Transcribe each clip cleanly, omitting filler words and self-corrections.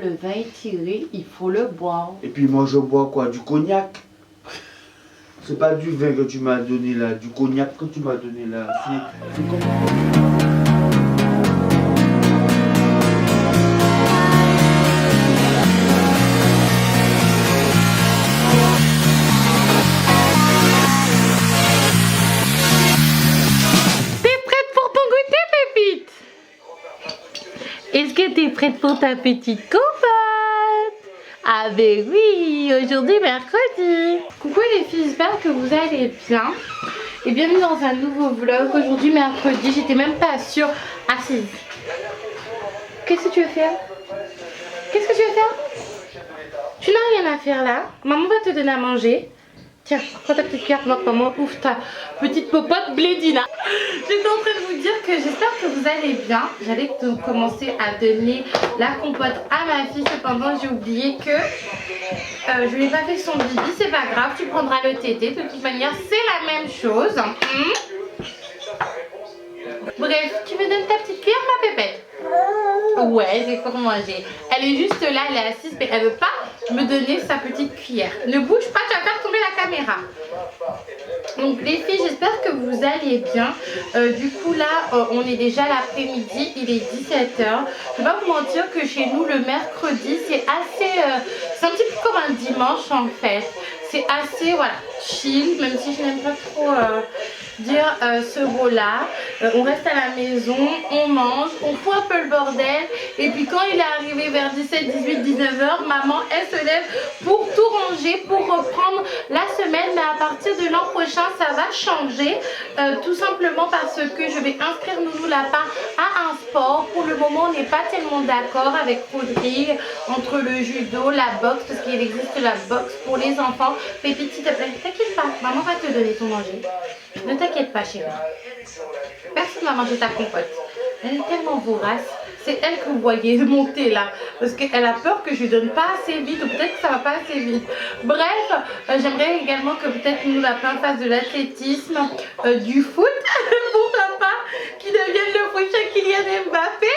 Le vin est tiré, il faut le boire. Et puis moi je bois quoi? Du cognac. C'est pas du vin que tu m'as donné là, du cognac que tu m'as donné là. C'est comme... Est-ce que tu es prête pour ta petite compote? Ah ben oui, aujourd'hui mercredi. Coucou les filles, j'espère que vous allez bien. Et bienvenue dans un nouveau vlog. Aujourd'hui mercredi, j'étais même pas sûre. Assise. Qu'est-ce que tu veux faire? Qu'est-ce que tu veux faire? Tu n'as rien à faire là. Maman va te donner à manger. Tiens, prends ta petite carte, maman, ouvre ta petite popote Blédina. J'étais en train de vous dire que j'espère que vous allez bien. J'allais commencer à donner la compote à ma fille. Cependant, j'ai oublié que je lui ai pas fait son bibi. C'est pas grave, tu prendras le tété. De toute manière, c'est la même chose. Bref, tu me donnes ta petite cuillère, ma pépette? Ouais, c'est pour manger. Elle est juste là, elle est assise, mais elle veut pas me donner sa petite cuillère. Ne bouge pas, tu vas faire tomber la caméra. Donc les filles, j'espère que vous allez bien. Du coup là, on est déjà l'après-midi, il est 17 h. Je vais pas vous mentir que chez nous, le mercredi, c'est assez... c'est un petit peu comme un dimanche en fait. C'est assez, voilà, chill, même si je n'aime pas trop... dire ce mot là. On reste à la maison, on mange, on fout un peu le bordel, et puis quand il est arrivé vers 17, 18, 19 h, maman elle se lève pour tout ranger, pour reprendre la semaine. Mais à partir de l'an prochain ça va changer, tout simplement parce que je vais inscrire Nounou Lapin à un sport. Pour le moment on n'est pas tellement d'accord avec Rodrigue entre le judo, la boxe, parce qu'il existe la boxe pour les enfants. Pépite, s'il te plaît, t'inquiète pas, maman va te donner ton manger. Ne t'inquiète pas chérie. Personne n'a mangé ta compote. Elle est tellement vorace. C'est elle que vous voyez monter là. Parce qu'elle a peur que je lui donne pas assez vite. Ou peut-être que ça va pas assez vite. Bref, j'aimerais également que peut-être Nounou Lapin fasse de l'athlétisme, du foot. Pourquoi pas qu'il devienne le prochain Kylian Mbappé.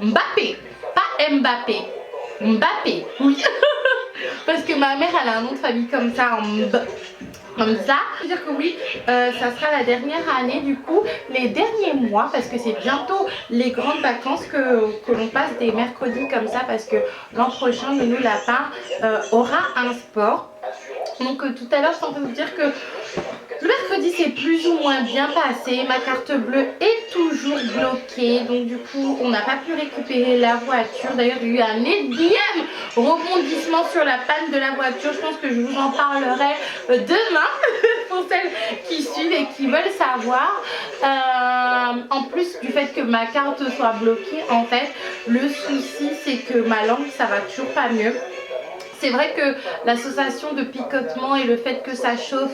Mbappé, pas Mbappé. Mbappé, oui. Parce que ma mère elle a un nom de famille comme ça, comme ça. Je veux dire que oui, ça sera la dernière année du coup, les derniers mois, parce que c'est bientôt les grandes vacances que l'on passe des mercredis comme ça, parce que l'an prochain Nounou Lapin aura un sport. Donc tout à l'heure je suis en train de vous dire que le mercredi c'est plus ou moins bien passé. Ma carte bleue est toujours bloquée. Donc du coup on n'a pas pu récupérer la voiture. D'ailleurs il y a eu un énième rebondissement sur la panne de la voiture. Je pense que je vous en parlerai demain pour celles qui suivent et qui veulent savoir. En plus du fait que ma carte soit bloquée, en fait le souci c'est que ma langue ça va toujours pas mieux. C'est vrai que l'association de picotement et le fait que ça chauffe,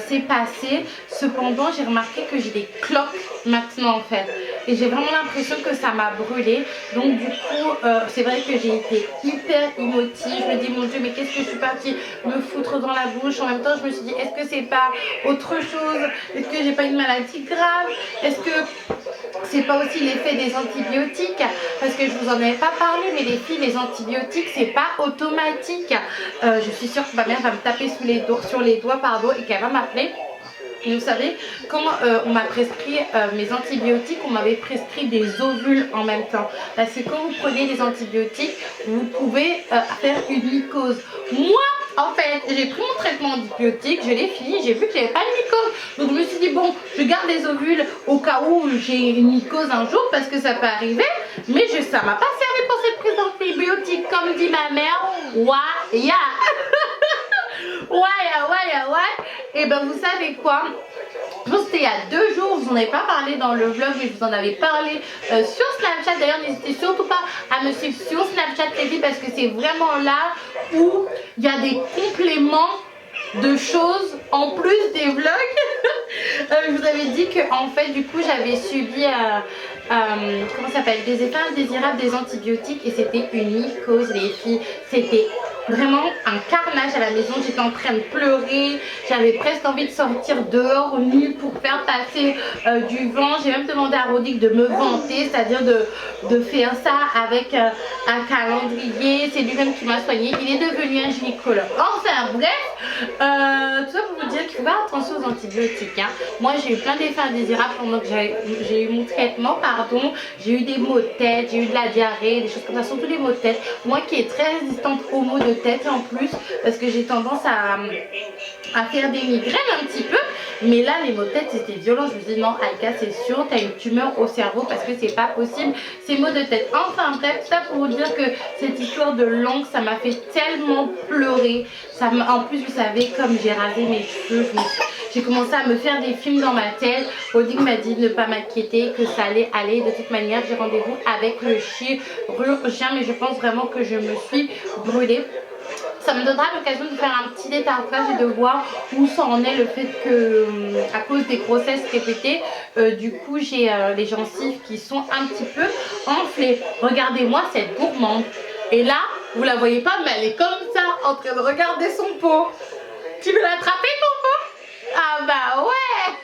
c'est passé. Cependant, j'ai remarqué que j'ai des cloques maintenant en fait. Et j'ai vraiment l'impression que ça m'a brûlé. Donc du coup, c'est vrai que j'ai été hyper émotive. Je me dis, mon Dieu, mais qu'est-ce que je suis partie me foutre dans la bouche. En même temps, je me suis dit, est-ce que c'est pas autre chose? Est-ce que j'ai pas une maladie grave? Est-ce que c'est pas aussi l'effet des antibiotiques? Parce que je vous en avais pas parlé, mais les filles, les antibiotiques, c'est pas automatique. Je suis sûre que ma mère va me taper sur les doigts et qu'elle va m'appeler. Et vous savez, quand on m'a prescrit mes antibiotiques, on m'avait prescrit des ovules en même temps. Parce que quand vous prenez des antibiotiques, vous pouvez faire une mycose. Moi, en fait, j'ai pris mon traitement antibiotique, je l'ai fini, j'ai vu que j'avais pas de mycose. Donc je me suis dit, bon, je garde les ovules au cas où j'ai une mycose un jour, parce que ça peut arriver. Mais ça m'a pas servi pour cette prise d'antibiotiques, comme dit ma mère. Ouais. Et ben vous savez quoi, je pense que c'était il y a 2 jours, je vous en avais pas parlé dans le vlog, mais je vous en avais parlé sur Snapchat. D'ailleurs n'hésitez surtout pas à me suivre sur Snapchat les filles, parce que c'est vraiment là où il y a des compléments de choses en plus des vlogs. Je vous avais dit que en fait du coup j'avais subi comment ça s'appelle, des effets indésirables des antibiotiques, et c'était une mycose les filles. C'était vraiment un carnage à la maison. J'étais en train de pleurer, j'avais presque envie de sortir dehors nu pour faire passer du vent. J'ai même demandé à Rodic de me vanter, c'est-à-dire de faire ça avec un calendrier. C'est lui-même qui m'a soigné. Il est devenu un gynécologue. Enfin bref, tout ça pour vous dire qu'il faut faire attention aux antibiotiques. Hein. Moi j'ai eu plein d'effets indésirables pendant que j'ai eu mon traitement, pardon. J'ai eu des maux de tête, j'ai eu de la diarrhée, des choses comme ça, surtout des maux de tête. Moi qui est très résistante aux maux de tête en plus, parce que j'ai tendance à faire des migraines un petit peu. Mais là les maux de tête c'était violent. Je me suis dit non Aïka, c'est sûr, tu as une tumeur au cerveau parce que c'est pas possible ces maux de tête. Enfin bref, ça pour vous dire que cette histoire de langue ça m'a fait tellement pleurer. En plus vous savez, comme j'ai rasé mes cheveux, j'ai commencé à me faire des films dans ma tête. Rodic m'a dit de ne pas m'inquiéter, que ça allait aller. De toute manière j'ai rendez-vous avec le chirurgien, mais je pense vraiment que je me suis brûlée. Ça me donnera l'occasion de faire un petit détartrage et de voir où ça en est le fait que, à cause des grossesses répétées, du coup j'ai les gencives qui sont un petit peu enflées. Regardez-moi cette gourmande. Et là, vous la voyez pas, mais elle est comme ça, en train de regarder son pot. Tu veux l'attraper ton pot? Ah bah ouais.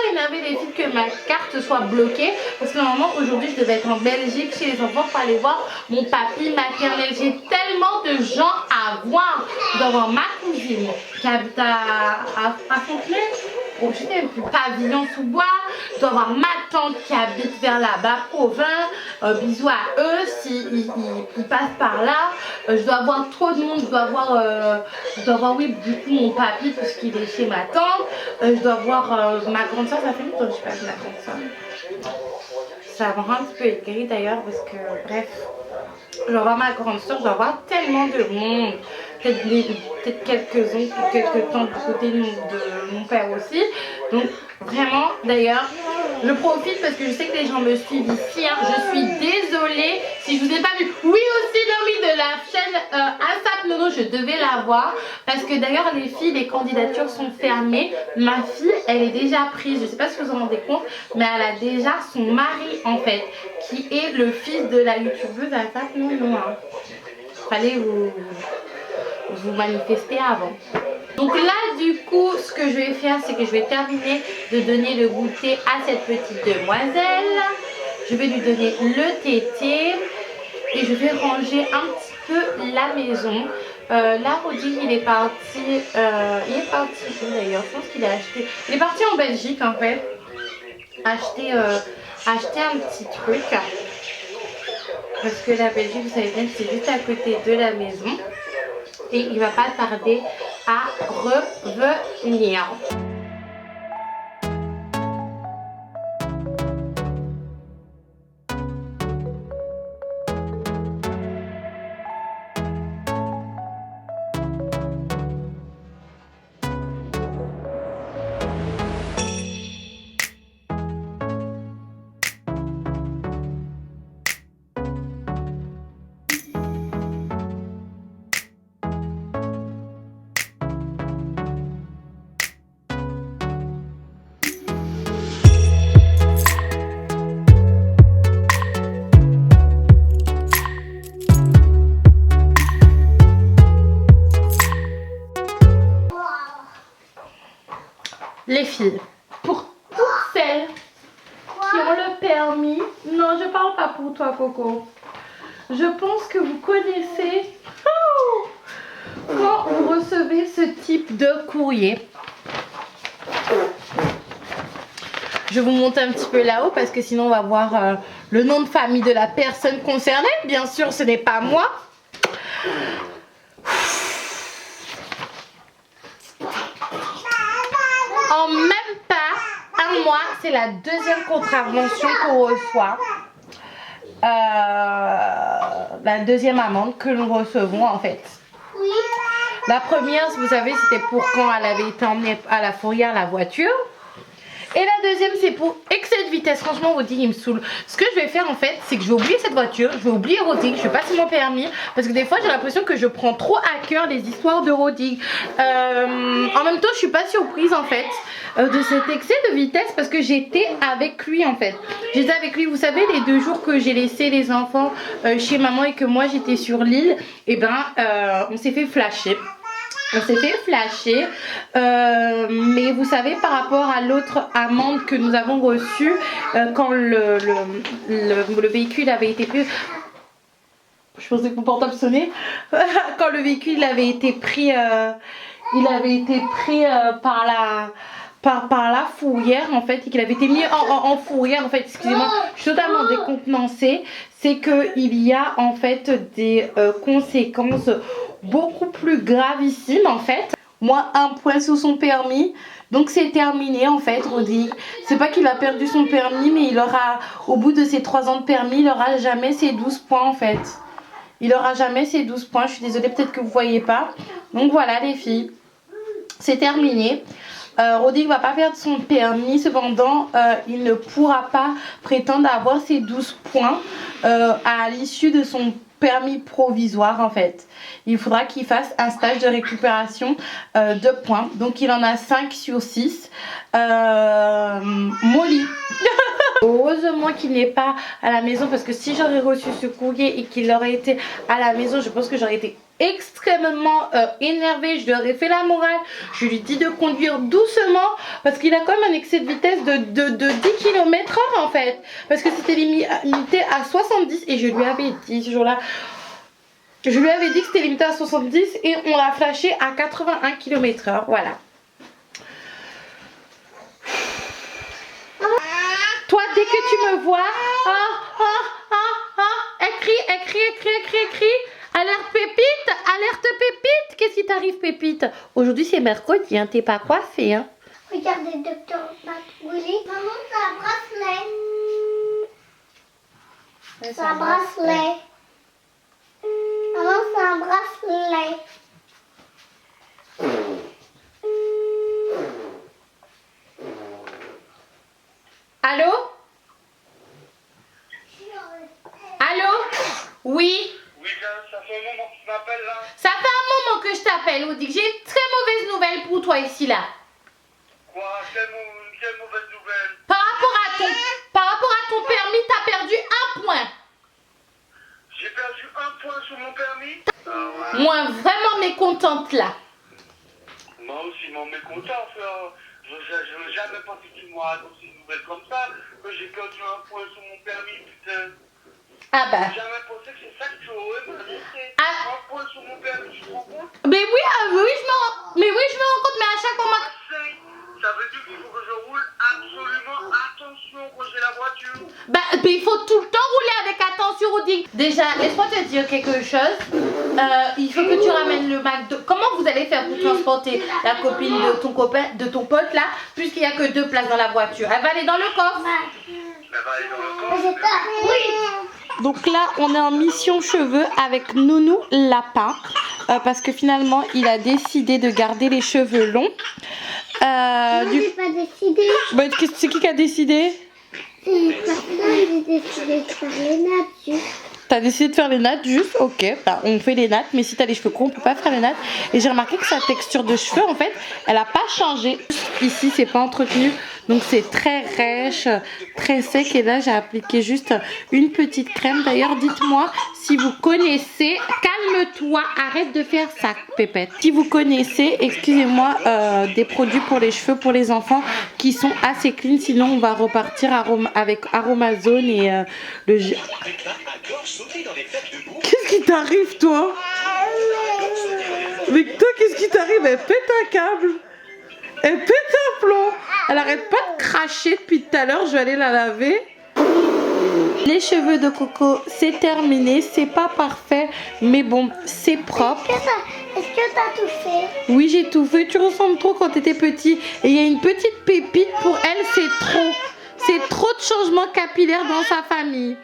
Il m'avait des filles que ma carte soit bloquée parce que normalement aujourd'hui je devais être en Belgique chez les enfants pour aller voir mon papy maternel. J'ai tellement de gens à voir. Je dois voir ma cousine qui habite à Fontenay. Bon, je sais même plus, Pavillon-sous-Bois. Je dois voir ma tante qui habite vers là-bas, Provins. Bisous à eux s'ils passent par là. Je dois voir trop de monde. Je dois voir oui, du coup, mon papy puisqu'il est chez ma tante. Je dois voir ma grande soeur. Ça fait longtemps que je passe ma grande soeur. Ça me rend un petit peu aigri d'ailleurs parce que, bref, je dois voir ma grande soeur. Je dois voir tellement de monde. Peut-être quelques temps du côté de mon père aussi. Donc vraiment d'ailleurs je profite parce que je sais que les gens me suivent ici. Hein. Je suis désolée si je vous ai pas vu. Oui aussi Nomi de la chaîne ASAP Nono, je devais la voir. Parce que d'ailleurs les filles, les candidatures sont fermées. Ma fille elle est déjà prise. Je sais pas si vous en rendez compte. Mais elle a déjà son mari en fait. Qui est le fils de la youtubeuse ASAP Nono. Hein. Fallait vous manifester avant. Donc là du coup ce que je vais faire c'est que je vais terminer de donner le goûter à cette petite demoiselle. Je vais lui donner le tété et je vais ranger un petit peu la maison. Là Rodic il est parti où d'ailleurs, je pense qu'il a acheté, il est parti en Belgique en fait, acheter un petit truc parce que la Belgique vous savez bien que c'est juste à côté de la maison. Et il va pas tarder à revenir. Les filles, pour toutes celles qui ont le permis, non je parle pas pour toi Coco, je pense que vous connaissez quand vous recevez ce type de courrier. Je vous monte un petit peu là-haut parce que sinon on va voir le nom de famille de la personne concernée. Bien sûr ce n'est pas moi. En même pas un mois, c'est la deuxième contravention qu'on reçoit. La deuxième amende que nous recevons en fait. La première, vous savez, c'était pour quand elle avait été emmenée à la fourrière la voiture. Et la deuxième, c'est pour excès de vitesse, franchement Rodrigue il me saoule. Ce que je vais faire en fait, c'est que je vais oublier cette voiture, je vais oublier Rodrigue, je vais passer mon permis. Parce que des fois j'ai l'impression que je prends trop à cœur les histoires de Rodrigue. En même temps je suis pas surprise en fait de cet excès de vitesse, parce que j'étais avec lui en fait. J'étais avec lui, vous savez, les 2 jours que j'ai laissé les enfants chez maman et que moi j'étais sur l'île, et ben on s'est fait flasher. On s'est fait flasher, mais vous savez, par rapport à l'autre amende que nous avons reçue quand le véhicule avait été pris, je pensais que mon portable sonnait, quand le véhicule avait été pris, par la fourrière en fait, et qu'il avait été mis en fourrière en fait, excusez-moi, je suis totalement décontenancée. C'est qu'il y a en fait des conséquences beaucoup plus gravissimes en fait. Moi, 1 point sur son permis, donc c'est terminé en fait Rodrigue. C'est pas qu'il a perdu son permis, mais il aura, au bout de ses 3 ans de permis, il aura jamais ses 12 points en fait. Il aura jamais ses 12 points, je suis désolée, peut-être que vous voyez pas. Donc voilà les filles, c'est terminé. Rodrigue va pas perdre son permis, cependant il ne pourra pas prétendre avoir ses 12 points à l'issue de son permis provisoire en fait. Il faudra qu'il fasse un stage de récupération de points. Donc il en a 5 sur 6. Molly. Heureusement qu'il n'est pas à la maison, parce que si j'aurais reçu ce courrier et qu'il aurait été à la maison, je pense que j'aurais été extrêmement énervée. Je lui aurais fait la morale, je lui dis de conduire doucement, parce qu'il a quand même un excès de vitesse de 10 km/h en fait, parce que c'était limité à 70, et je lui avais dit ce jour-là, je lui avais dit que c'était limité à 70 et on l'a flashé à 81 km/h. Voilà. Toi, dès que tu me vois, écris. Alerte Pépite, alerte Pépite. Qu'est-ce qui t'arrive Pépite? Aujourd'hui c'est mercredi, hein, t'es pas coiffée, hein. Regardez, docteur Matwouli. Maman, c'est un bracelet. C'est un bracelet. Maman, c'est un bracelet. Allô? Allô? Oui? Oui, ça fait un moment que tu m'appelles là. Ça fait un moment que je t'appelle, Rodrigue. J'ai une très mauvaise nouvelle pour toi ici là. Quoi? Quelle mauvaise nouvelle? Par rapport à ton permis, t'as perdu 1 point. J'ai perdu 1 point sur mon permis? Ah ouais. Moi, vraiment mécontente là. Moi aussi, mon mécontent, frère. Je n'ai jamais pensé que tu m'auras annoncé une nouvelle comme ça, que j'ai perdu 1 point sur mon permis, putain. Ah bah. J'ai jamais pensé que c'est ça que tu aurais annoncé. Ah. 1 point sur mon permis, tu te rends compte? Mais oui, je me rends compte, mais à chaque moment. Ça veut dire qu'il faut que je roule absolument attention quand j'ai la voiture. Bah, il faut tout le temps rouler avec attention, Rodrigue. Déjà, laisse-moi te dire quelque chose. Il faut que tu ramènes le McDo. Comment vous allez faire pour transporter la copine de ton copain, de ton pote là, puisqu'il n'y a que 2 places dans la voiture? Elle va aller dans le coffre. Elle va aller dans le coffre. Oui. Donc là, on est en mission cheveux avec Nounou Lapin. Parce que finalement, il a décidé de garder les cheveux longs. J'ai pas décidé. Bah, c'est qui a décidé? C'est personne, j'ai décidé de faire les nattes juste. T'as décidé de faire les nattes juste? Ok, bah, on fait les nattes, mais si t'as les cheveux courts, on peut pas faire les nattes. Et j'ai remarqué que sa texture de cheveux, en fait, elle a pas changé. Ici, c'est pas entretenu, donc c'est très rêche, très sec. Et là, j'ai appliqué juste une petite crème. D'ailleurs, dites-moi si vous connaissez. Calme-toi, arrête de faire ça, Pépette. Si vous connaissez, excusez-moi, des produits pour les cheveux, pour les enfants, qui sont assez clean. Sinon, on va repartir avec Aromazone et le... Qu'est-ce qui t'arrive, toi? Mais toi, qu'est-ce qui t'arrive? Elle pète un câble. Elle pète un plomb. Elle arrête pas de cracher depuis tout à l'heure. Je vais aller la laver. Les cheveux de Coco, c'est terminé. C'est pas parfait, mais bon, c'est propre. Est-ce que t'as tout fait? Oui, j'ai tout fait. Tu ressembles trop quand t'étais petit. Et il y a une petite pépite. Pour elle, c'est trop. C'est trop de changements capillaires dans sa famille.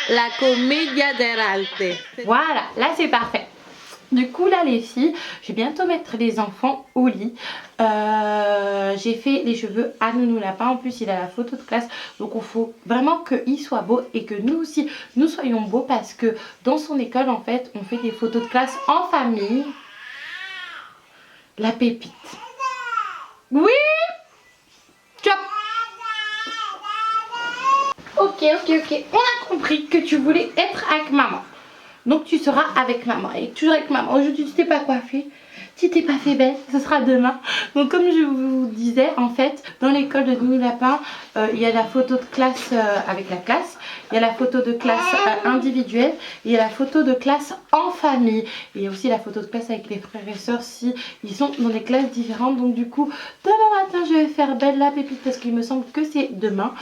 La commedia dell'arte. Voilà, là c'est parfait. Du coup là les filles, je vais bientôt mettre les enfants au lit. J'ai fait les cheveux à Nounou Lapin. En plus il a la photo de classe. Donc il faut vraiment qu'il soit beau et que nous aussi nous soyons beaux. Parce que dans son école en fait on fait des photos de classe en famille. La pépite. Oui. Chop. Ok. On a compris que tu voulais être avec maman. Donc tu seras avec maman. Et toujours avec maman. Aujourd'hui tu t'es pas coiffée. Tu t'es pas fait belle. Ce sera demain. Donc comme je vous disais, en fait, dans l'école de Nounou Lapin, il y a la photo de classe avec la classe. Il y a la photo de classe individuelle. Il y a la photo de classe en famille. Et il y a aussi la photo de classe avec les frères et sœurs si ils sont dans des classes différentes. Donc du coup, demain matin, je vais faire belle la pépite parce qu'il me semble que c'est demain.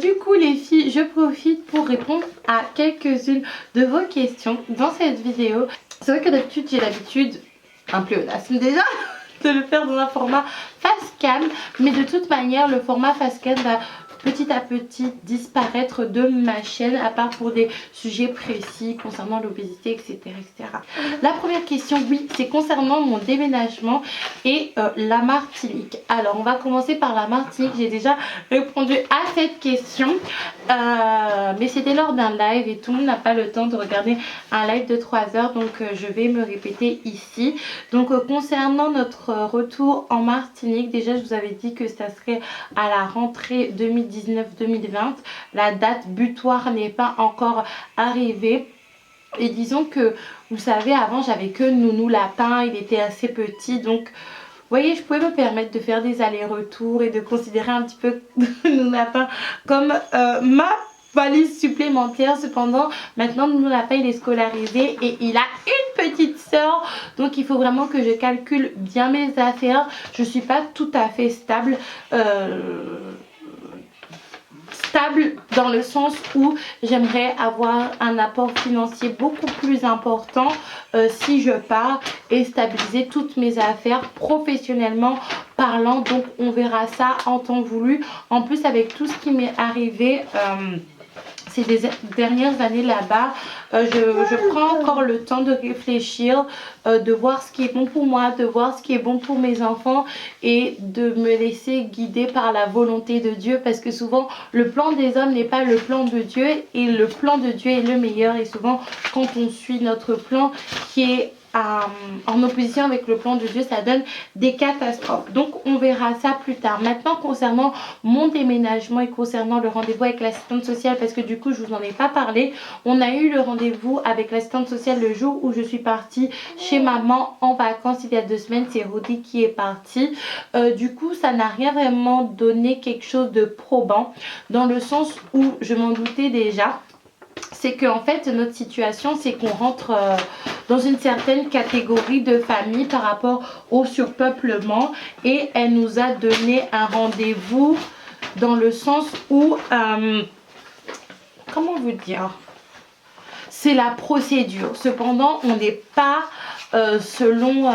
Du coup les filles, je profite pour répondre à quelques-unes de vos questions dans cette vidéo. C'est vrai que d'habitude j'ai l'habitude, un pléonasme déjà, de le faire dans un format face cam. Mais de toute manière le format face cam va petit à petit disparaître de ma chaîne, à part pour des sujets précis concernant l'obésité, etc., etc. La première question, oui, c'est concernant mon déménagement et la Martinique. Alors on va commencer par la Martinique. J'ai déjà répondu à cette question, mais c'était lors d'un live et tout le monde n'a pas le temps de regarder un live de 3 heures, donc je vais me répéter ici. Donc concernant notre retour en Martinique, déjà je vous avais dit que ça serait à la rentrée 2019-2020. La date butoir n'est pas encore arrivée. Et disons que, vous savez, avant j'avais que Nounou Lapin, il était assez petit, donc vous voyez, je pouvais me permettre de faire des allers-retours et de considérer un petit peu Nounou Lapin comme ma valise supplémentaire. Cependant, maintenant Nounou Lapin il est scolarisé et il a une petite soeur, donc il faut vraiment que je calcule bien mes affaires. Je suis pas tout à fait stable. Stable dans le sens où j'aimerais avoir un apport financier beaucoup plus important si je pars, et stabiliser toutes mes affaires professionnellement parlant. Donc on verra ça en temps voulu. En plus avec tout ce qui m'est arrivé ces dernières années là-bas, je prends encore le temps de réfléchir, de voir ce qui est bon pour moi, de voir ce qui est bon pour mes enfants et de me laisser guider par la volonté de Dieu, parce que souvent le plan des hommes n'est pas le plan de Dieu et le plan de Dieu est le meilleur. Et souvent quand on suit notre plan qui est en opposition avec le plan de Dieu, ça donne des catastrophes. Donc on verra ça plus tard. Maintenant concernant mon déménagement et concernant le rendez-vous avec l'assistante sociale, parce que du coup je vous en ai pas parlé, on a eu le rendez-vous avec l'assistante sociale le jour où je suis partie chez maman en vacances il y a 2 semaines. C'est Rodi qui est partie. Du coup ça n'a rien vraiment donné quelque chose de probant, dans le sens où je m'en doutais déjà. C'est qu'en fait notre situation c'est qu'on rentre dans une certaine catégorie de famille par rapport au surpeuplement, et elle nous a donné un rendez-vous dans le sens où comment vous dire, c'est la procédure. Cependant on n'est pas selon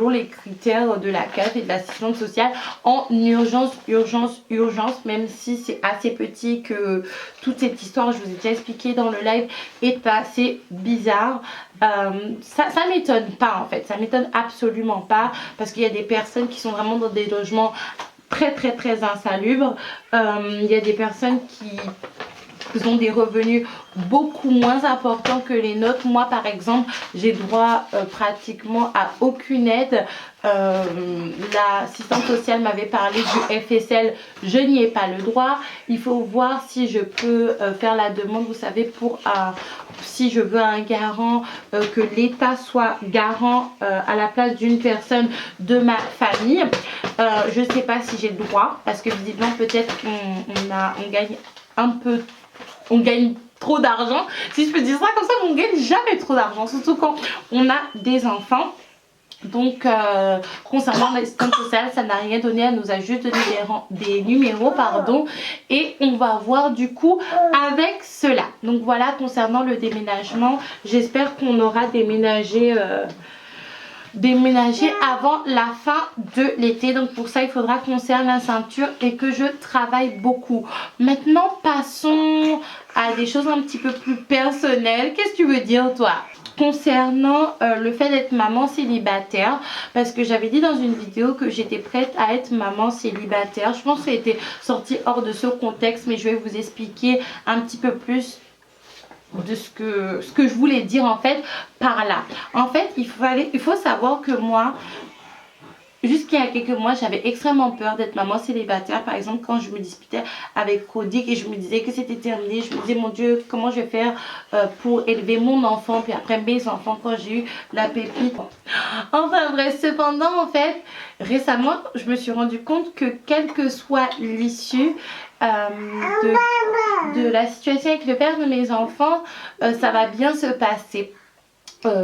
les critères de la CAF et de l'assistante sociale en urgence, même si c'est assez petit, que toute cette histoire, je vous ai déjà expliqué dans le live, est assez bizarre. Ça m'étonne pas en fait, ça m'étonne absolument pas, parce qu'il y a des personnes qui sont vraiment dans des logements très insalubres. Il y a des personnes qui ont des revenus beaucoup moins importants que les nôtres. Moi par exemple j'ai droit pratiquement à aucune aide. L'assistante sociale m'avait parlé du FSL, je n'y ai pas le droit. Il faut voir si je peux faire la demande, vous savez, pour si je veux un garant, que l'État soit garant à la place d'une personne de ma famille. Je ne sais pas si j'ai le droit, parce que visiblement peut-être on gagne un peu, on gagne trop d'argent, si je peux dire ça comme ça. On gagne jamais trop d'argent, surtout quand on a des enfants. Donc concernant l'assistante sociale, ça n'a rien donné, elle nous a juste donné des numéros, pardon, et on va voir du coup avec cela. Donc voilà concernant le déménagement, j'espère qu'on aura déménagé déménager avant la fin de l'été. Donc pour ça il faudra qu'on serre la ceinture et que je travaille beaucoup. Maintenant passons à des choses un petit peu plus personnelles. Qu'est-ce que tu veux dire toi? Concernant le fait d'être maman célibataire, parce que j'avais dit dans une vidéo que j'étais prête à être maman célibataire. Je pense que ça a été sorti hors de ce contexte, mais je vais vous expliquer un petit peu plus de ce que je voulais dire en fait par là. En fait il faut savoir que moi, jusqu'il y a quelques mois, j'avais extrêmement peur d'être maman célibataire. Par exemple, quand je me disputais avec Cody et je me disais que c'était terminé, je me disais mon Dieu, comment je vais faire pour élever mon enfant, puis après mes enfants quand j'ai eu la pépite. Enfin bref, cependant en fait, récemment, je me suis rendu compte que quelle que soit l'issue de la situation avec le père de mes enfants, ça va bien se passer.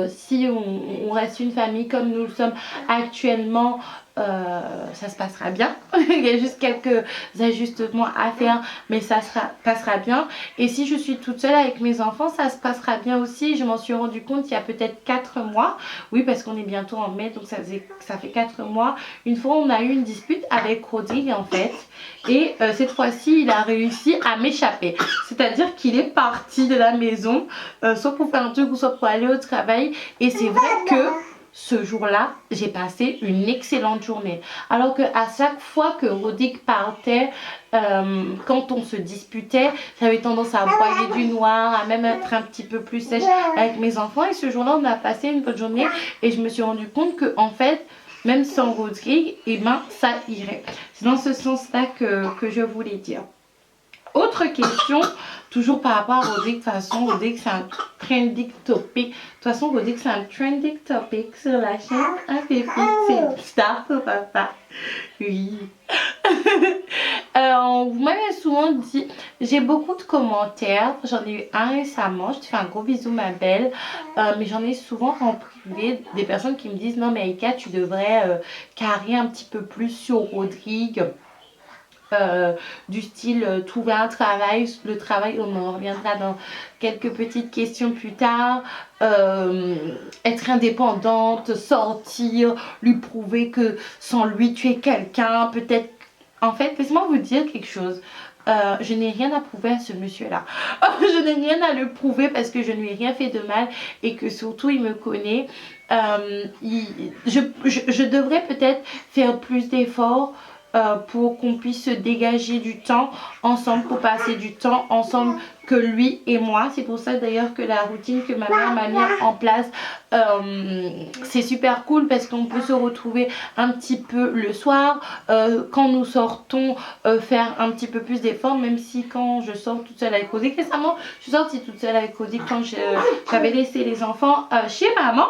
Si on reste une famille comme nous le sommes actuellement, ça se passera bien. Il y a juste quelques ajustements à faire, mais ça passera bien. Et si je suis toute seule avec mes enfants, ça se passera bien aussi. Je m'en suis rendu compte il y a peut-être 4 mois. Oui, parce qu'on est bientôt en mai, donc ça fait 4 mois. Une fois, on a eu une dispute avec Rodrigue en fait. Et cette fois-ci, il a réussi à m'échapper. C'est-à-dire qu'il est parti de la maison, soit pour faire un truc ou soit pour aller au travail. Et c'est vrai que ce jour-là, j'ai passé une excellente journée. Alors que à chaque fois que Rodrigue partait, quand on se disputait, j'avais tendance à broyer du noir, à même être un petit peu plus sèche avec mes enfants. Et ce jour-là, on a passé une bonne journée et je me suis rendu compte que en fait, même sans Rodrigue, eh ben, ça irait. C'est dans ce sens-là que je voulais dire. Autre question, toujours par rapport à Rodrigue. De toute façon, Rodrigue c'est un trending topic. De toute façon, Rodrigue c'est un trending topic sur la chaîne. Un pépite, c'est une star pour papa. Oui. Vous m'avez souvent dit, j'ai beaucoup de commentaires. J'en ai eu un récemment. Je te fais un gros bisou ma belle. Mais j'en ai souvent en privé des personnes qui me disent non mais Aïka, tu devrais carrer un petit peu plus sur Rodrigue. Du style trouver un travail, le travail, on en reviendra dans quelques petites questions plus tard, être indépendante, sortir, lui prouver que sans lui tu es quelqu'un, peut-être. En fait, laissez-moi vous dire quelque chose. Je n'ai rien à prouver à ce monsieur-là. Je n'ai rien à le prouver parce que je ne lui ai rien fait de mal et que surtout il me connaît. Je devrais peut-être faire plus d'efforts pour qu'on puisse se dégager du temps ensemble, pour passer du temps ensemble que lui et moi. C'est pour ça d'ailleurs que la routine que ma mère m'a mis en place, c'est super cool parce qu'on peut se retrouver un petit peu le soir, quand nous sortons, faire un petit peu plus d'efforts, même si quand je sors toute seule avec Cody, récemment je suis sortie toute seule avec Cody quand j'avais laissé les enfants chez maman.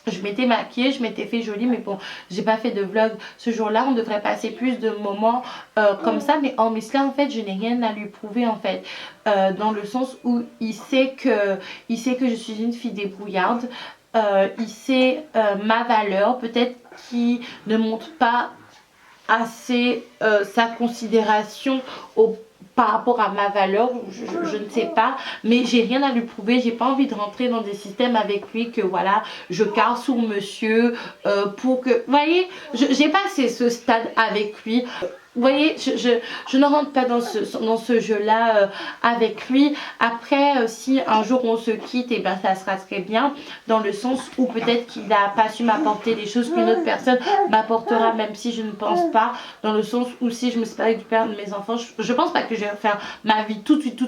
Je m'étais maquillée, je m'étais fait jolie, mais bon, j'ai pas fait de vlog ce jour-là. On devrait passer plus de moments comme ça, mais hormis cela, en fait, je n'ai rien à lui prouver, en fait, dans le sens où il sait que je suis une fille débrouillarde, il sait ma valeur, peut-être qu'il ne montre pas assez sa considération par rapport à ma valeur, je ne sais pas, mais j'ai rien à lui prouver. J'ai pas envie de rentrer dans des systèmes avec lui que voilà, je carre sur monsieur pour que, vous voyez, j'ai passé ce stade avec lui. Vous voyez, je ne rentre pas dans ce jeu-là avec lui. Après, si un jour on se quitte, et ben ça sera très bien, dans le sens où peut-être qu'il n'a pas su m'apporter des choses qu'une autre personne m'apportera, même si je ne pense pas, dans le sens où si je me sépare du père de mes enfants, je pense pas que je vais faire ma vie tout de suite.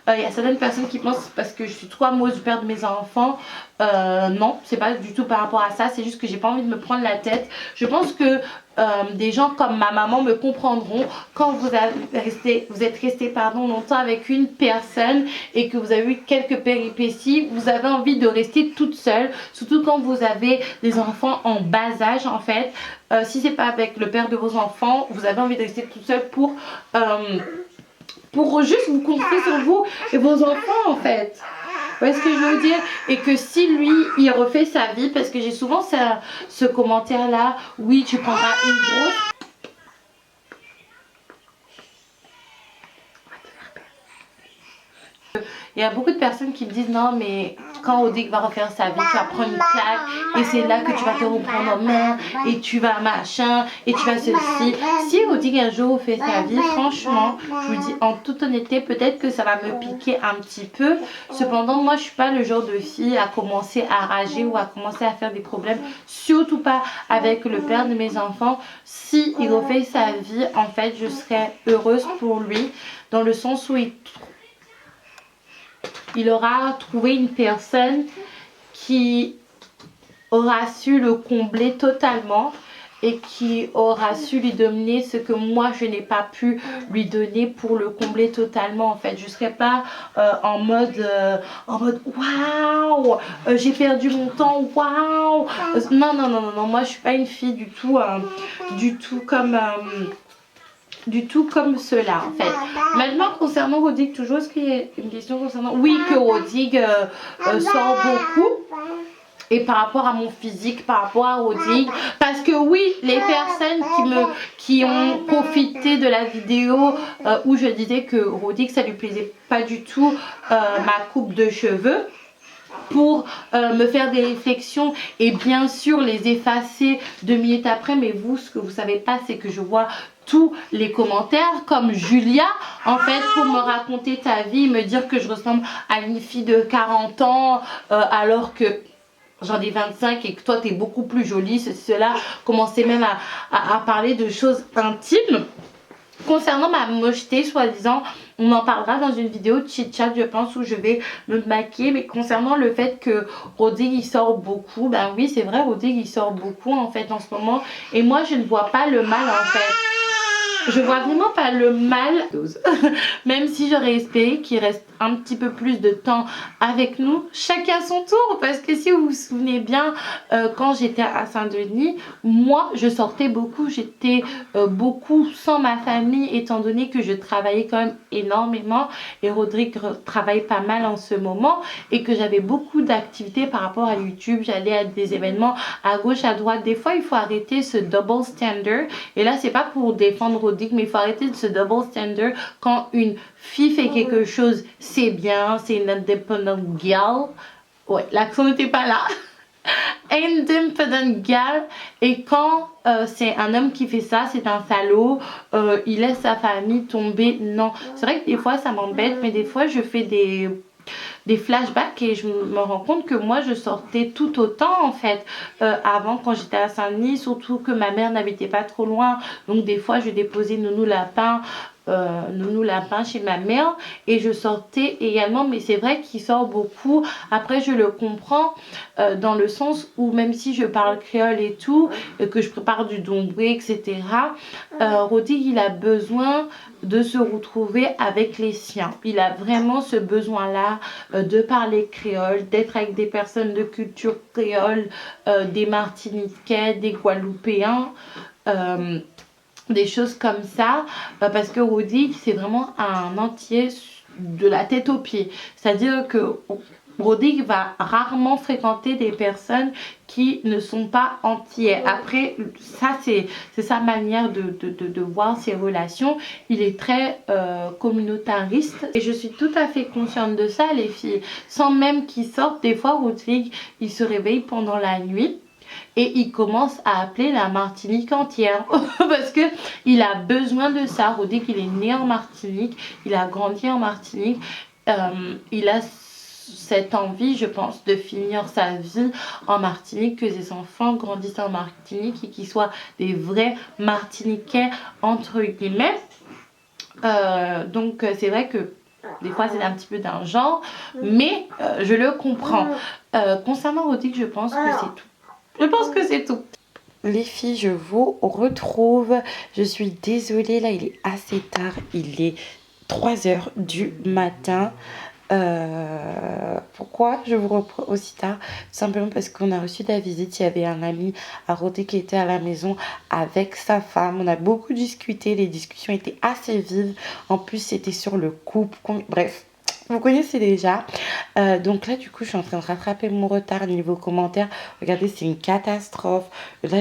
Il y a certaines personnes qui pensent parce que je suis trop amoureuse du père de mes enfants. Non, c'est pas du tout par rapport à ça, c'est juste que j'ai pas envie de me prendre la tête. Je pense que des gens comme ma maman me comprendront quand vous êtes resté longtemps avec une personne et que vous avez eu quelques péripéties, vous avez envie de rester toute seule, surtout quand vous avez des enfants en bas âge en fait. Si c'est pas avec le père de vos enfants, vous avez envie de rester toute seule pour juste vous concentrer sur vous et vos enfants en fait. Vous voyez ce que je veux dire? Et que si lui, il refait sa vie, parce que j'ai souvent ce commentaire-là, oui, tu prendras une grosse... Il y a beaucoup de personnes qui me disent non mais quand Rodrigue va refaire sa vie, tu vas prendre une claque et c'est là que tu vas te reprendre en main et tu vas machin et tu vas ceci. Si Rodrigue un jour fait sa vie, franchement, je vous dis en toute honnêteté, peut-être que ça va me piquer un petit peu. Cependant, moi je suis pas le genre de fille à commencer à rager ou à commencer à faire des problèmes, surtout pas avec le père de mes enfants. Si il refait sa vie, en fait, je serais heureuse pour lui, dans le sens où il aura trouvé une personne qui aura su le combler totalement et qui aura su lui donner ce que moi je n'ai pas pu lui donner pour le combler totalement. En fait, je serais pas en mode waouh, j'ai perdu mon temps, waouh. Non, moi je suis pas une fille du tout comme cela en fait. Maintenant concernant Rodrigue, toujours est-ce qu'il y a une question concernant, oui, que Rodrigue sort beaucoup. Et par rapport à mon physique, par rapport à Rodrigue, parce que oui, les personnes qui ont profité de la vidéo où je disais que Rodrigue ça lui plaisait pas du tout ma coupe de cheveux, pour me faire des réflexions et bien sûr les effacer 2 minutes après. Mais vous, ce que vous savez pas, c'est que je vois tous les commentaires, comme Julia en fait, pour me raconter ta vie, me dire que je ressemble à une fille de 40 ans alors que j'en ai 25 et que toi t'es beaucoup plus jolie, cela, commencer même à parler de choses intimes. Concernant ma mocheté, soi-disant, on en parlera dans une vidéo de chit-chat, je pense, où je vais me maquiller. Mais concernant le fait que Rodrigue il sort beaucoup, ben oui, c'est vrai, Rodrigue il sort beaucoup en fait en ce moment. Et moi, je ne vois pas le mal en fait. Je vois vraiment pas le mal, même si j'aurais espéré qu'il reste un petit peu plus de temps avec nous, chacun son tour. Parce que si vous vous souvenez bien, quand j'étais à Saint-Denis, moi je sortais beaucoup, j'étais beaucoup sans ma famille, étant donné que je travaillais quand même énormément et Rodrigue travaille pas mal en ce moment et que j'avais beaucoup d'activités par rapport à YouTube. J'allais à des événements à gauche, à droite. Des fois il faut arrêter ce double standard, et là c'est pas pour défendre Rodrigue, mais il faut arrêter de ce double standard. Quand une fille fait quelque chose, c'est bien, c'est une independent girl. Ouais, l'accent n'était pas là. Independent girl. Et quand c'est un homme qui fait ça, c'est un salaud, il laisse sa famille tomber. Non, c'est vrai que des fois ça m'embête, mais des fois je fais des flashbacks et je me rends compte que moi je sortais tout autant en fait avant, quand j'étais à Saint-Denis, surtout que ma mère n'habitait pas trop loin, donc des fois je déposais Nounou Lapin chez ma mère et je sortais également. Mais c'est vrai qu'il sort beaucoup. Après je le comprends dans le sens où même si je parle créole et tout, que je prépare du dombré etc, Rodrigue il a besoin de se retrouver avec les siens. Il a vraiment ce besoin là de parler créole, d'être avec des personnes de culture créole, des Martiniquais, des Guadeloupéens, des choses comme ça, parce que Rodrigue c'est vraiment un entier de la tête aux pieds. C'est à dire que Rodrigue va rarement fréquenter des personnes qui ne sont pas entiers. Après ça c'est sa manière de voir ses relations. Il est très communautariste et je suis tout à fait consciente de ça les filles. Sans même qu'il sorte, des fois Rodrigue il se réveille pendant la nuit et il commence à appeler la Martinique entière parce que il a besoin de ça. Rodrigue il est né en Martinique, il a grandi en Martinique, il a cette envie je pense de finir sa vie en Martinique, que ses enfants grandissent en Martinique et qu'ils soient des vrais Martiniquais entre guillemets. Donc c'est vrai que des fois c'est un petit peu d'un genre, mais je le comprends. Concernant Rodrigue, je pense que c'est tout. Je pense que c'est tout. Les filles, je vous retrouve. Je suis désolée, là il est assez tard. Il est 3h du matin. Pourquoi je vous reprends aussi tard? Simplement parce qu'on a reçu de la visite. Il y avait un ami à Rodrigue qui était à la maison avec sa femme. On a beaucoup discuté. Les discussions étaient assez vives. En plus, c'était sur le couple. Bref. Vous connaissez déjà. Donc là, du coup, je suis en train de rattraper mon retard niveau commentaires. Regardez, c'est une catastrophe. Là,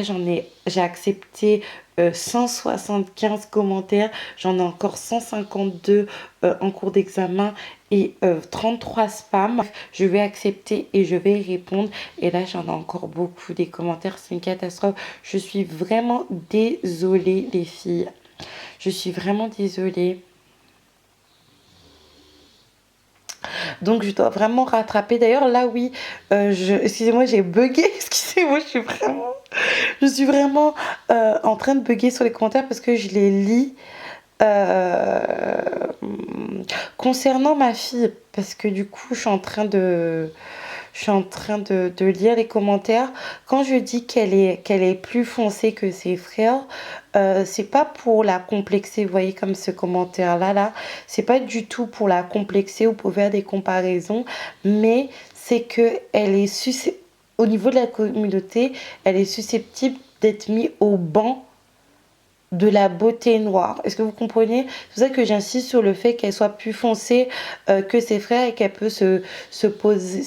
j'ai accepté 175 commentaires. J'en ai encore 152 en cours d'examen et 33 spams. Je vais accepter et je vais y répondre. Et là, j'en ai encore beaucoup des commentaires. C'est une catastrophe. Je suis vraiment désolée, les filles. Je suis vraiment désolée. Donc je dois vraiment rattraper. D'ailleurs là oui, excusez-moi, j'ai bugué. Excusez-moi, je suis vraiment en train de bugger sur les commentaires parce que je les lis concernant ma fille. Parce que du coup je suis en train de lire les commentaires. Quand je dis qu'elle est plus foncée que ses frères, c'est pas pour la complexer, vous voyez, comme ce commentaire là, c'est pas du tout pour la complexer ou pour faire des comparaisons, mais c'est que elle est au niveau de la communauté, elle est susceptible d'être mise au banc de la beauté noire. Est-ce que vous comprenez? C'est pour ça que j'insiste sur le fait qu'elle soit plus foncée que ses frères et qu'elle peut se poser.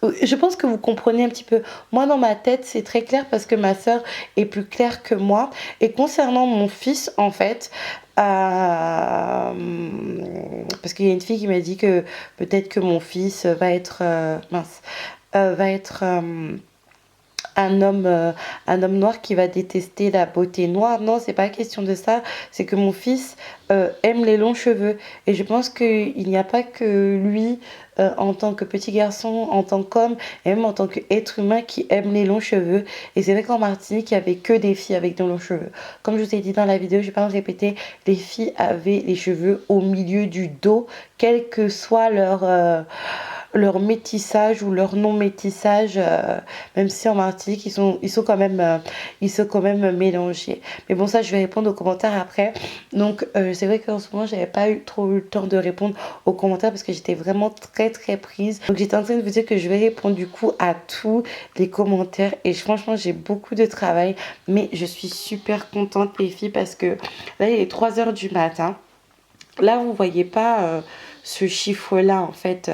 Je pense que vous comprenez un petit peu. Moi, dans ma tête, c'est très clair parce que ma soeur est plus claire que moi. Et concernant mon fils, en fait, parce qu'il y a une fille qui m'a dit que peut-être que mon fils va être... un homme noir qui va détester la beauté noire. Non, c'est pas question de ça. C'est que mon fils aime les longs cheveux. Et je pense qu'il n'y a pas que lui, en tant que petit garçon, en tant qu'homme, et même en tant qu'être humain qui aime les longs cheveux. Et c'est vrai qu'en Martinique, il n'y avait que des filles avec de longs cheveux. Comme je vous ai dit dans la vidéo, je ne vais pas me répéter, les filles avaient les cheveux au milieu du dos, quel que soit leur métissage ou leur non métissage, même si en Martinique ils sont quand même mélangés. Mais bon, ça je vais répondre aux commentaires après. Donc c'est vrai qu'en ce moment j'avais pas trop eu le temps de répondre aux commentaires parce que j'étais vraiment très prise. Donc j'étais en train de vous dire que je vais répondre du coup à tous les commentaires et franchement j'ai beaucoup de travail, mais je suis super contente les filles parce que là il est 3h du matin. Là vous voyez pas ce chiffre là en fait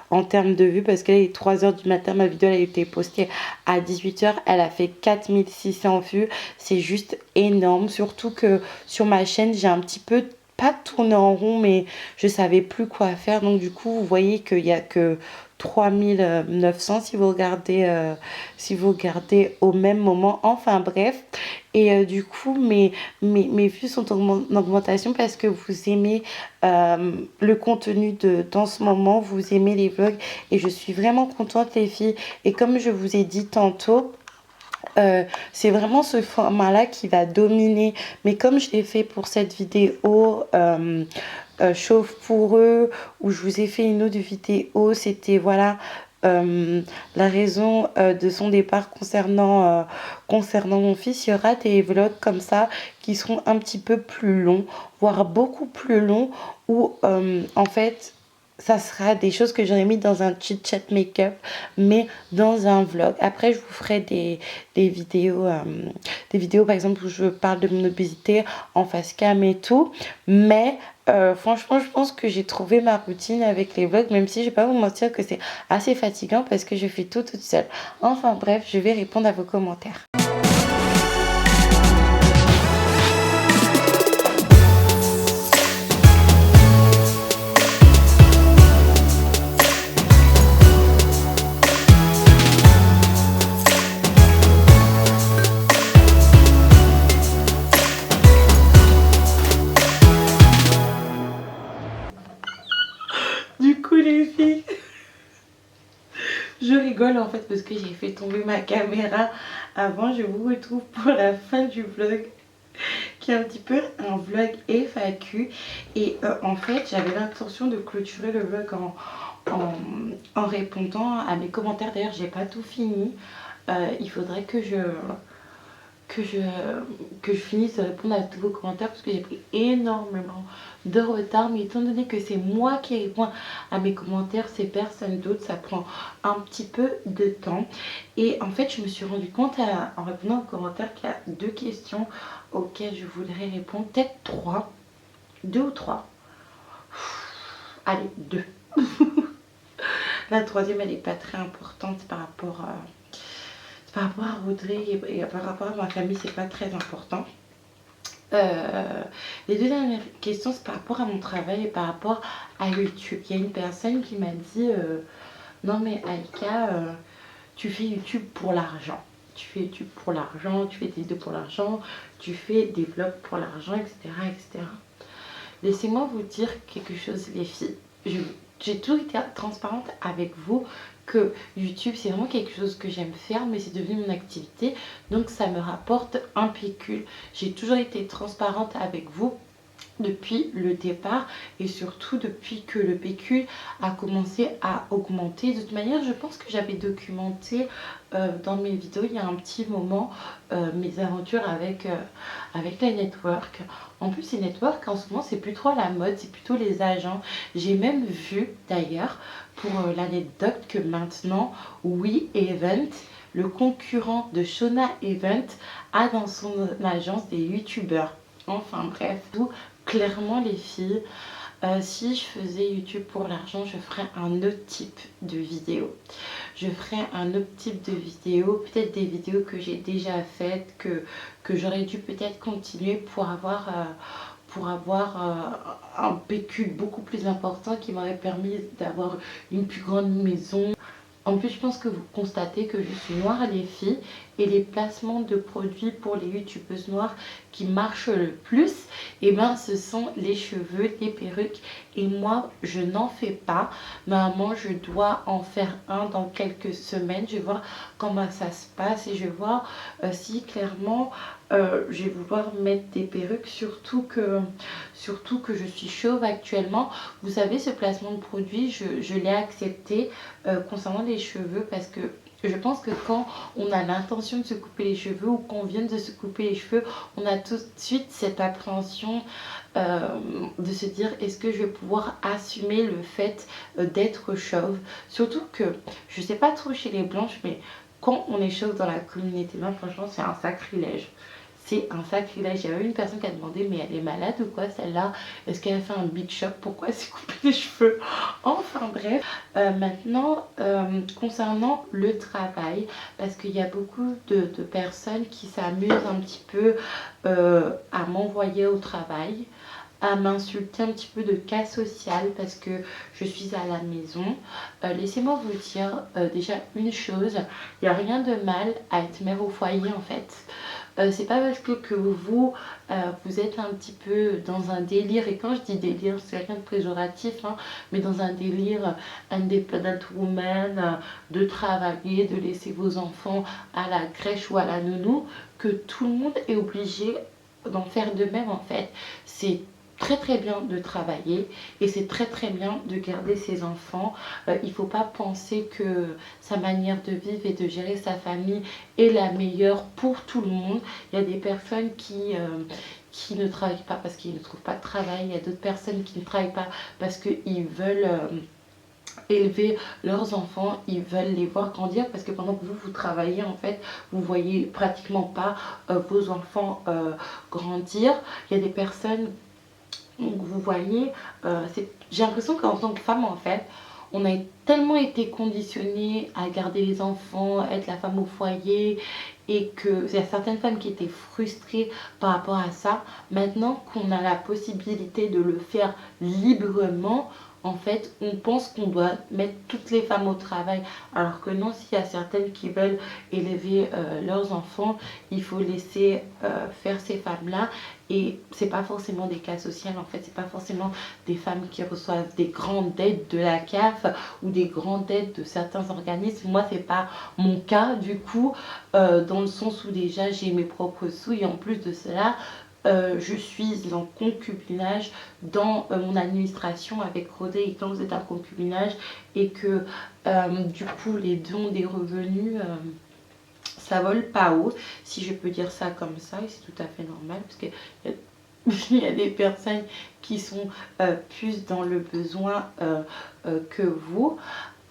en termes de vues parce qu'elle est 3h du matin, ma vidéo elle a été postée à 18h, elle a fait 4600 vues, c'est juste énorme, surtout que sur ma chaîne j'ai un petit peu pas tourné en rond mais je savais plus quoi faire, donc du coup vous voyez qu'il y a que 3900 si vous regardez au même moment, enfin bref. Et du coup mes vues sont en augmentation parce que vous aimez le contenu dans ce moment, vous aimez les vlogs et je suis vraiment contente les filles. Et comme je vous ai dit tantôt, c'est vraiment ce format là qui va dominer, mais comme je l'ai fait pour cette vidéo chauve pour eux, où je vous ai fait une autre vidéo, c'était voilà la raison de son départ concernant mon fils. Il y aura des vlogs comme ça qui seront un petit peu plus longs, voire beaucoup plus longs, où en fait ça sera des choses que j'aurais mis dans un chit chat make-up, mais dans un vlog. Après je vous ferai des vidéos par exemple où je parle de mon obésité en face cam et tout, mais franchement je pense que j'ai trouvé ma routine avec les vlogs, même si je vais pas vous mentir que c'est assez fatigant parce que je fais tout toute seule. Enfin bref, je vais répondre à vos commentaires. Du coup les filles, je rigole en fait parce que j'ai fait tomber ma caméra avant. Je vous retrouve pour la fin du vlog qui est un petit peu un vlog FAQ. Et en fait j'avais l'intention de clôturer le vlog en répondant à mes commentaires. D'ailleurs j'ai pas tout fini, il faudrait que je finisse de répondre à tous vos commentaires parce que j'ai pris énormément de retard, mais étant donné que c'est moi qui réponds à mes commentaires, c'est personne d'autre, ça prend un petit peu de temps. Et en fait je me suis rendu compte en répondant aux commentaires qu'il y a 2 questions auxquelles je voudrais répondre, peut-être 3, 2 ou 3, allez 2. La troisième, elle n'est pas très importante par rapport à Rodrigue et par rapport à ma famille, c'est pas très important. Les deux dernières questions, c'est par rapport à mon travail et par rapport à YouTube. Il y a une personne qui m'a dit non mais Aïka, tu fais YouTube pour l'argent. Tu fais YouTube pour l'argent, tu fais des vidéos pour l'argent, tu fais des vlogs pour l'argent, etc., etc. Laissez-moi vous dire quelque chose, les filles. J'ai toujours été transparente avec vous que YouTube, c'est vraiment quelque chose que j'aime faire, mais c'est devenu mon activité. Donc, ça me rapporte un pécule. J'ai toujours été transparente avec vous depuis le départ et surtout depuis que le pécule a commencé à augmenter. De toute manière, je pense que j'avais documenté dans mes vidéos il y a un petit moment mes aventures avec les networks. En plus, les networks en ce moment c'est plus trop à la mode, c'est plutôt les agents. J'ai même vu d'ailleurs pour l'anecdote que maintenant WeEvent, le concurrent de Shona Event, a dans son agence des youtubeurs. Enfin bref, tout clairement les filles, si je faisais YouTube pour l'argent, je ferais un autre type de vidéo. Je ferais un autre type de vidéo, peut-être des vidéos que j'ai déjà faites, que j'aurais dû peut-être continuer pour avoir un pécule beaucoup plus important qui m'aurait permis d'avoir une plus grande maison. En plus, je pense que vous constatez que je suis noire les filles et les placements de produits pour les youtubeuses noires qui marchent le plus, et ben ce sont les cheveux, les perruques, et moi je n'en fais pas. Maman, je dois en faire un dans quelques semaines. Je vais voir comment ça se passe et je vais voir si clairement je vais vouloir mettre des perruques, surtout que je suis chauve actuellement. Vous savez, ce placement de produit, je l'ai accepté concernant les cheveux parce que je pense que quand on a l'intention de se couper les cheveux ou qu'on vient de se couper les cheveux, on a tout de suite cette appréhension de se dire est-ce que je vais pouvoir assumer le fait d'être chauve. Surtout que, je sais pas trop chez les blanches, mais quand on est chauve dans la communauté noire, franchement c'est un sacrilège. C'est un sacrilège. Il y avait une personne qui a demandé mais elle est malade ou quoi celle-là? Est-ce qu'elle a fait un big shop? Pourquoi elle s'est coupé les cheveux? Enfin bref. Maintenant, concernant le travail, parce qu'il y a beaucoup de personnes qui s'amusent un petit peu à m'envoyer au travail, à m'insulter un petit peu de cas social parce que je suis à la maison. Laissez-moi vous dire déjà une chose, il n'y a rien de mal à être mère au foyer en fait. C'est pas parce que vous êtes un petit peu dans un délire, et quand je dis délire c'est rien de péjoratif, hein, mais dans un délire independent woman, de travailler, de laisser vos enfants à la crèche ou à la nounou, que tout le monde est obligé d'en faire de même en fait. C'est très bien de travailler et c'est très bien de garder ses enfants. Il ne faut pas penser que sa manière de vivre et de gérer sa famille est la meilleure pour tout le monde. Il y a des personnes qui ne travaillent pas parce qu'ils ne trouvent pas de travail. Il y a d'autres personnes qui ne travaillent pas parce qu'ils veulent élever leurs enfants, ils veulent les voir grandir, parce que pendant que vous travaillez en fait, vous voyez pratiquement pas vos enfants grandir. Il y a des personnes, vous voyez, j'ai l'impression qu'en tant que femme en fait, on a tellement été conditionnés à garder les enfants, être la femme au foyer, et que il y a certaines femmes qui étaient frustrées par rapport à ça. Maintenant qu'on a la possibilité de le faire librement, en fait, on pense qu'on doit mettre toutes les femmes au travail, alors que non, s'il y a certaines qui veulent élever leurs enfants, il faut laisser faire ces femmes-là. Et c'est pas forcément des cas sociaux, en fait, c'est pas forcément des femmes qui reçoivent des grandes aides de la CAF ou des grandes aides de certains organismes. Moi, c'est pas mon cas, du coup, dans le sens où déjà j'ai mes propres sous, et en plus de cela, je suis en concubinage dans mon administration avec Rodé. Et quand vous êtes en concubinage et que du coup les dons des revenus ça vole pas haut, si je peux dire ça comme ça, et c'est tout à fait normal parce qu'il y a des personnes qui sont plus dans le besoin que vous.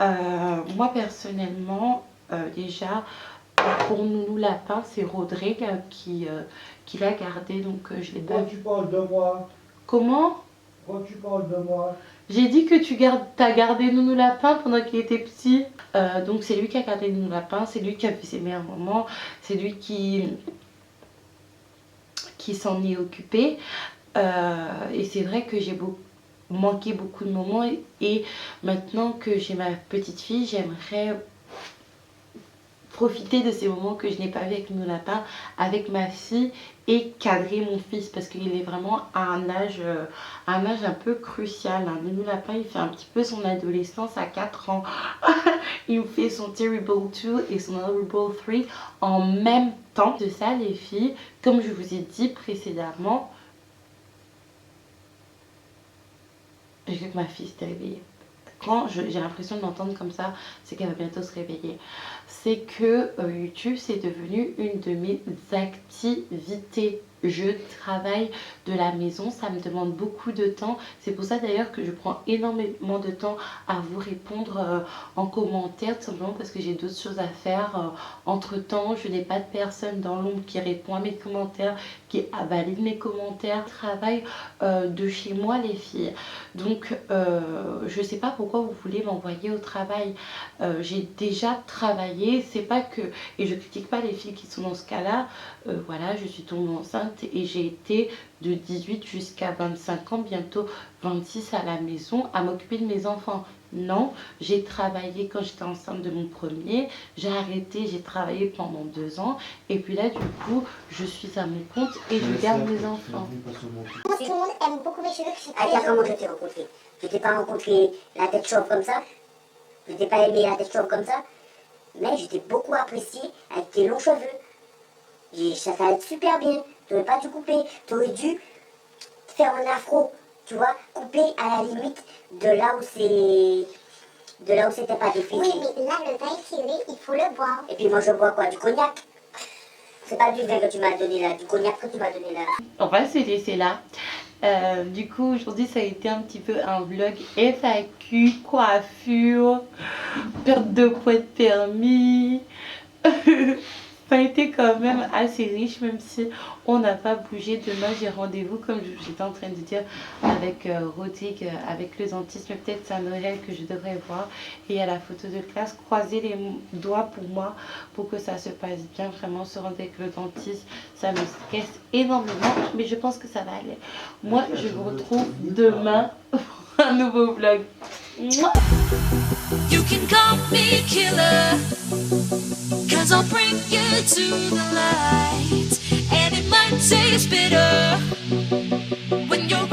Moi personnellement, déjà pour Nounou Lapin, c'est Rodrigue qui l'a gardé, donc je l'ai pas. Pourquoi tu parles de moi? Comment? Pourquoi tu parles de moi? J'ai dit que t'as gardé Nounou Lapin pendant qu'il était petit. Donc c'est lui qui a gardé Nounou Lapin, c'est lui qui a vu ses meilleurs moments, c'est lui qui s'en est occupé. Et c'est vrai que j'ai manqué beaucoup de moments et maintenant que j'ai ma petite fille, j'aimerais profiter de ces moments que je n'ai pas vu avec Nounou Lapin, avec ma fille et cadrer mon fils parce qu'il est vraiment à un âge un peu crucial. Hein. Nounou Lapin, il fait un petit peu son adolescence à 4 ans. Il me fait son Terrible 2 et son Horrible 3 en même temps. De ça, les filles, comme je vous ai dit précédemment, je veux que ma fille s'est réveillée. Quand j'ai l'impression de l'entendre comme ça, c'est qu'elle va bientôt se réveiller. C'est que YouTube, c'est devenu une de mes activités. Je travaille de la maison, ça me demande beaucoup de temps. C'est pour ça d'ailleurs que je prends énormément de temps à vous répondre en commentaire, tout simplement parce que j'ai d'autres choses à faire. Entre temps, je n'ai pas de personne dans l'ombre qui répond à mes commentaires, qui valide mes commentaires. Je travaille de chez moi, les filles. Donc, je sais pas pourquoi vous voulez m'envoyer au travail. J'ai déjà travaillé, c'est pas que... Et je critique pas les filles qui sont dans ce cas-là. Voilà, je suis tombée enceinte et j'ai été de 18 jusqu'à 25 ans, bientôt 26 à la maison, à m'occuper de mes enfants. Non, j'ai travaillé quand j'étais enceinte de mon premier, j'ai arrêté, j'ai travaillé pendant 2 ans et puis là du coup je suis à mon compte et je garde mes enfants. Tout le monde aime beaucoup mes cheveux. Regarde comment je t'ai rencontré. Je t'ai pas rencontré la tête chauve comme ça. Je t'ai pas aimé la tête chauve comme ça. Mais je t'ai beaucoup apprécié avec tes longs cheveux. Ça t'allait super bien. T'aurais pas dû couper. T'aurais dû faire un afro. Tu vois, couper à la limite de là où c'est... De là où c'était pas défini. Oui, mais là, le vin tiré, il faut le boire. Et puis moi je bois quoi? Du cognac? C'est pas du vin que tu m'as donné là, du cognac que tu m'as donné là. On va se laisser là. Du coup, aujourd'hui, ça a été un petit peu un vlog FAQ, coiffure, perte de poids de permis. Ça a été quand même assez riche, même si on n'a pas bougé. Demain, j'ai rendez-vous, comme j'étais en train de dire, avec Rodrigue, avec le dentiste. Mais peut-être c'est un Noël que je devrais voir. Et à la photo de classe, croiser les doigts pour moi, pour que ça se passe bien. Vraiment, se rendre avec le dentiste, ça me stresse énormément. Mais je pense que ça va aller. Moi, je vous retrouve demain pour un nouveau vlog. Mouah. You can call me killer, 'cause I'll bring you to the light. And it might taste bitter when you're